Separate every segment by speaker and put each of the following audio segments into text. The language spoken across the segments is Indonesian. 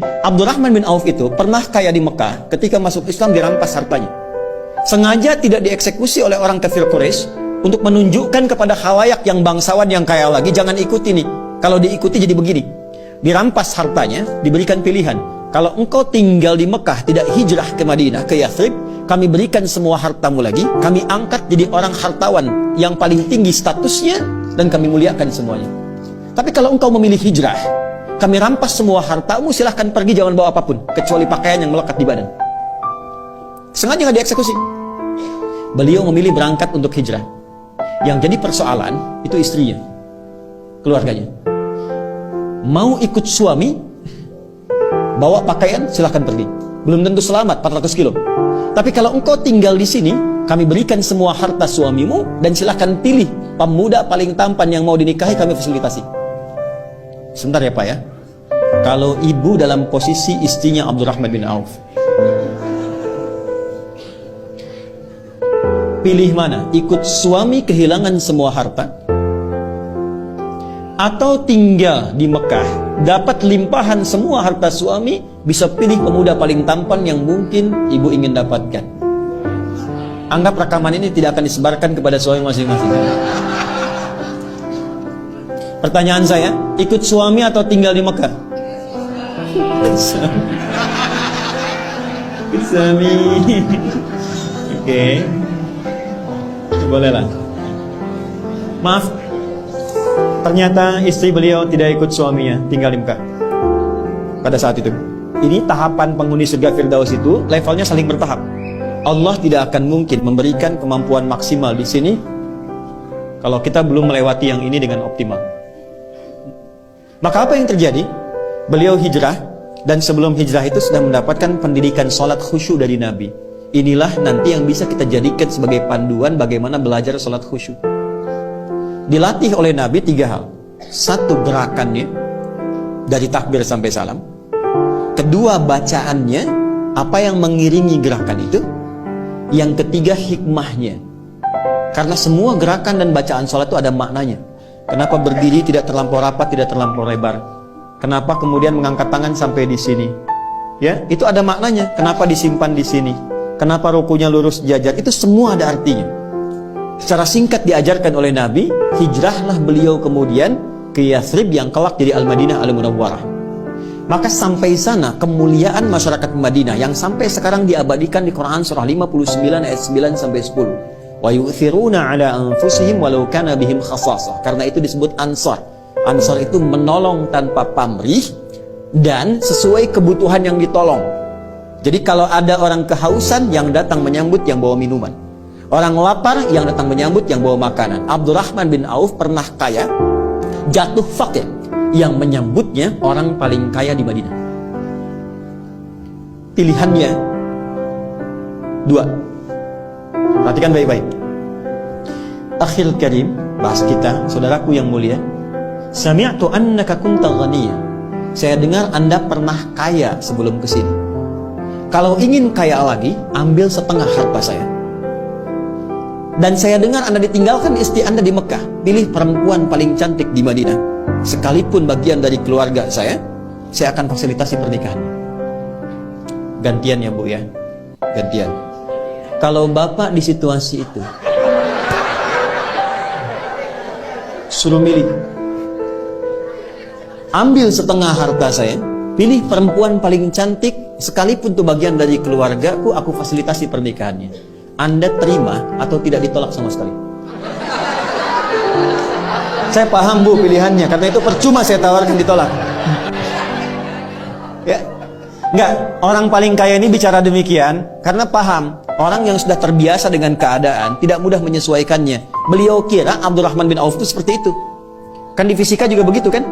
Speaker 1: Abdurrahman bin Auf itu pernah kaya di Mekah, ketika masuk Islam dirampas hartanya. Sengaja tidak dieksekusi oleh orang kafir Quraisy untuk menunjukkan kepada khalayak yang bangsawan yang kaya lagi, jangan ikuti nih. Kalau diikuti jadi begini. Dirampas hartanya, diberikan pilihan. Kalau engkau tinggal di Mekah, tidak hijrah ke Madinah, ke Yathrib, kami berikan semua hartamu lagi, kami angkat jadi orang hartawan yang paling tinggi statusnya, dan kami muliakan semuanya. Tapi kalau engkau memilih hijrah, kami rampas semua hartamu, silahkan pergi, jangan bawa apapun kecuali pakaian yang melekat di badan. Sengaja nggak dieksekusi. Beliau memilih berangkat untuk hijrah. Yang jadi persoalan itu istrinya, keluarganya. Mau ikut suami, bawa pakaian, silahkan pergi. Belum tentu selamat 400 kilo. Tapi kalau engkau tinggal di sini, kami berikan semua harta suamimu, dan silahkan pilih pemuda paling tampan yang mau dinikahi, kami fasilitasi. Sebentar ya Pak ya. Kalau ibu dalam posisi istrinya Abdurrahman bin Auf, pilih mana? Ikut suami kehilangan semua harta, atau tinggal di Mekah dapat limpahan semua harta suami, bisa pilih pemuda paling tampan yang mungkin ibu ingin dapatkan. Anggap rekaman ini tidak akan disebarkan kepada suami masing-masing. Pertanyaan saya, ikut suami atau tinggal di Mekah? Ikut suami. Oke. Bolehlah. Maaf, ternyata istri beliau tidak ikut suaminya, tinggal di Mekah pada saat itu. Ini tahapan penghuni surga Firdaus itu levelnya saling bertahap. Allah tidak akan mungkin memberikan kemampuan maksimal di sini kalau kita belum melewati yang ini dengan optimal. Maka apa yang terjadi? Beliau hijrah, dan sebelum hijrah itu sudah mendapatkan pendidikan sholat khusyuk dari Nabi. Inilah nanti yang bisa kita jadikan sebagai panduan bagaimana belajar sholat khusyuk. Dilatih oleh Nabi 3 hal. 1, gerakannya dari takbir sampai salam. 2, bacaannya, apa yang mengiringi gerakan itu. Yang 3, hikmahnya. Karena semua gerakan dan bacaan sholat itu ada maknanya. Kenapa berdiri tidak terlampau rapat, tidak terlampau lebar? Kenapa kemudian mengangkat tangan sampai di sini? Ya, itu ada maknanya. Kenapa disimpan di sini? Kenapa rukunya lurus jajar? Itu semua ada artinya. Secara singkat diajarkan oleh Nabi, hijrahlah beliau kemudian ke Yathrib yang kelak jadi Al-Madinah Al-Munawwarah. Maka sampai sana kemuliaan masyarakat Madinah yang sampai sekarang diabadikan di Quran surah 59 ayat 9 sampai 10. Wa yu'thiruna ala anfusihim walau kana bihim khasasah. Karena itu disebut ansar. Ansar itu menolong tanpa pamrih dan sesuai kebutuhan yang ditolong. Jadi kalau ada orang kehausan, yang datang menyambut yang bawa minuman. Orang lapar, yang datang menyambut yang bawa makanan. Abdurrahman bin Auf pernah kaya, jatuh fakir, yang menyambutnya orang paling kaya di Madinah. Pilihannya 2. Perhatikan baik-baik. Akhil karim, bahas kita, saudaraku yang mulia. Sami'tu annaka kunta ghaniya. Saya dengar Anda pernah kaya sebelum kesini. Kalau ingin kaya lagi, ambil setengah harta saya. Dan saya dengar Anda ditinggalkan istri Anda di Mekah. Pilih perempuan paling cantik di Madinah. Sekalipun bagian dari keluarga saya akan fasilitasi pernikahan. Gantian ya Bu ya, gantian. Kalau Bapak di situasi itu, suruh milih. Ambil setengah harta saya, pilih perempuan paling cantik, sekalipun itu bagian dari keluargaku, aku fasilitasi pernikahannya. Anda terima atau tidak ditolak sama sekali? Saya paham Bu pilihannya, karena itu percuma saya tawarkan ditolak. Ya, enggak, orang paling kaya ini bicara demikian karena paham orang yang sudah terbiasa dengan keadaan tidak mudah menyesuaikannya. Beliau kira Abdurrahman bin Auf itu seperti itu. Kan di fisika juga begitu kan?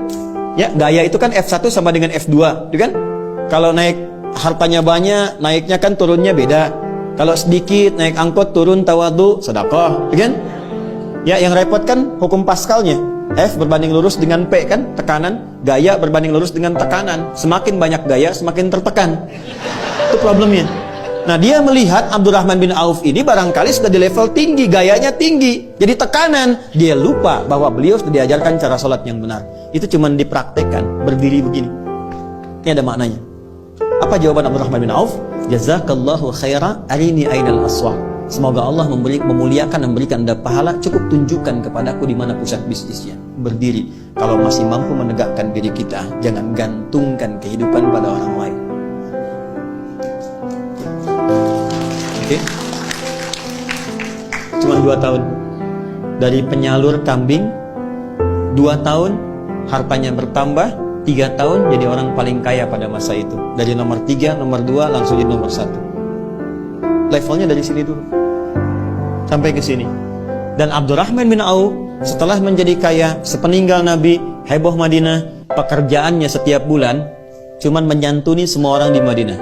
Speaker 1: Ya, gaya itu kan F1 sama dengan F2, gitu kan? Kalau naik hartanya banyak, naiknya kan turunnya beda. Kalau sedikit naik angkot turun tawadu, sedekah, gitu kan? Ya, yang repot kan hukum Pascalnya. F berbanding lurus dengan P kan, tekanan. Gaya berbanding lurus dengan tekanan. Semakin banyak gaya, semakin tertekan. Itu problemnya. Nah, dia melihat Abdurrahman bin Auf ini barangkali sudah di level tinggi, gayanya tinggi, jadi tekanan. Dia lupa bahwa beliau sudah diajarkan cara sholat yang benar. Itu cuma dipraktekkan, berdiri begini. Ini ada maknanya. Apa jawaban Abdurrahman bin Auf? Jazakallahu khaira arini ainal aswaq. Semoga Allah memuliakan dan memberikan Anda pahala. Cukup tunjukkan kepadaku di mana pusat bisnisnya. Berdiri. Kalau masih mampu menegakkan diri kita, jangan gantungkan kehidupan pada orang lain. Oke? Cuma 2 tahun. Dari penyalur kambing, 2 tahun hartanya bertambah, 3 tahun jadi orang paling kaya pada masa itu. Dari nomor 3, nomor 2 langsung jadi nomor 1. Levelnya dari sini dulu sampai ke sini. Dan Abdurrahman bin Auf setelah menjadi kaya, sepeninggal Nabi, heboh Madinah, pekerjaannya setiap bulan cuman menyantuni semua orang di Madinah.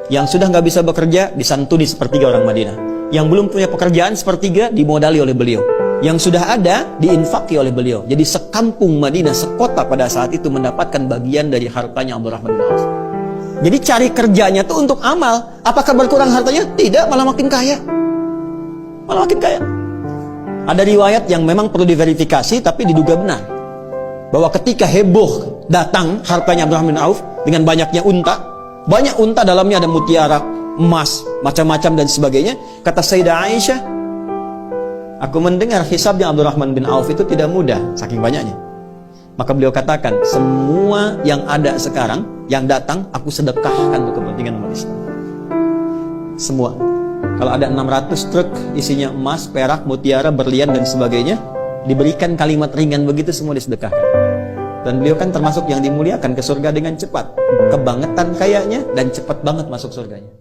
Speaker 1: Yang sudah nggak bisa bekerja disantuni sepertiga orang Madinah. Yang belum punya pekerjaan sepertiga dimodali oleh beliau. Yang sudah ada diinfaki oleh beliau. Jadi sekampung Madinah, sekota pada saat itu mendapatkan bagian dari hartanya Abdurrahman bin Auf. Jadi cari kerjanya tuh untuk amal. Apakah berkurang hartanya? Tidak, malah makin kaya. Malah makin kaya. Ada riwayat yang memang perlu diverifikasi tapi diduga benar. Bahwa ketika heboh datang hartanya Abdurrahman bin Auf dengan banyaknya unta, banyak unta dalamnya ada mutiara, emas, macam-macam dan sebagainya. Kata Sayyidah Aisyah, aku mendengar hisabnya Abdurrahman bin Auf itu tidak mudah, saking banyaknya. Maka beliau katakan, semua yang ada sekarang, yang datang, aku sedekahkan untuk kepentingan umat Islam. Semua. Kalau ada 600 truk isinya emas, perak, mutiara, berlian dan sebagainya, diberikan kalimat ringan begitu semua disedekahkan. Dan beliau kan termasuk yang dimuliakan ke surga dengan cepat. Kebangetan kayaknya dan cepat banget masuk surganya.